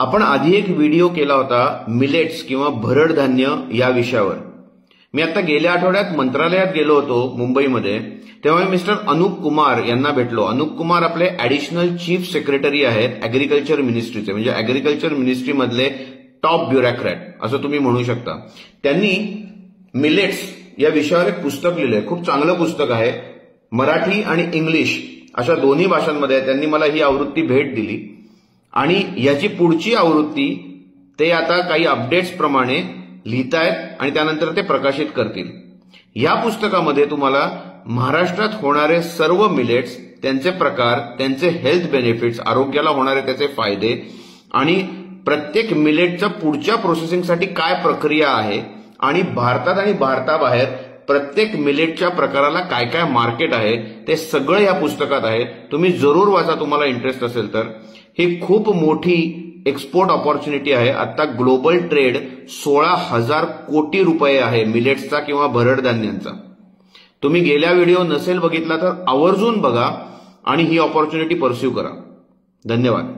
आपण आधी एक व्हिडिओ केला होता मिलेट्स किंवा भरड धान्य या विषयावर। मी आता गेल्या आठवड्यात मंत्रालयात गेलो होतो मुंबईमध्ये, तेव्हा मी मिस्टर अनूप कुमार यांना भेटलो। अनूप कुमार आपले ऍडिशनल चीफ सेक्रेटरी आहेत ऍग्रीकल्चर मिनिस्ट्रीचे, म्हणजे ऍग्रीकल्चर मिनिस्ट्री मधले टॉप ब्युरोक्रॅट असं तुम्ही म्हणू शकता। त्यांनी मिलेट्स या विषयावर एक पुस्तक लिहिलंय, खूप चांगलं पुस्तक आहे। मराठी आणि इंग्लिश अशा दोन्ही भाषांमध्ये त्यांनी मला ही आवृत्ती भेट दिली आणि याची पुढची आवृत्ती ते आता काही अपडेट्स प्रमाणे लिहितायत आणि त्यानंतर ते प्रकाशित करतील। या पुस्तकामध्ये तुम्हाला महाराष्ट्रात होणारे सर्व मिलेट्स, त्यांचे प्रकार, त्यांचे हेल्थ बेनिफिट्स, आरोग्याला होणारे त्याचे फायदे आणि प्रत्येक मिलेटच्या पुढच्या प्रोसेसिंगसाठी काय प्रक्रिया आहे आणि भारतात आणि भारताबाहेर प्रत्येक मिलेटच्या प्रकाराला काय काय मार्केट आहे ते सगळं या पुस्तकात आहे। तुम्ही जरूर वाचा, तुम्हाला इंटरेस्ट असेल तर। ही खूप मोठी एक्सपोर्ट ऑपॉर्च्युनिटी आहे। आता ग्लोबल ट्रेड 16,000 कोटी रुपये आहे मिलेट्सचा किंवा भरड धान्यांचा। तुम्ही गेल्या व्हिडिओ नसेल बघितला तर आवर्जून बघा आणि ही ऑपॉर्च्युनिटी परस्यू करा। धन्यवाद।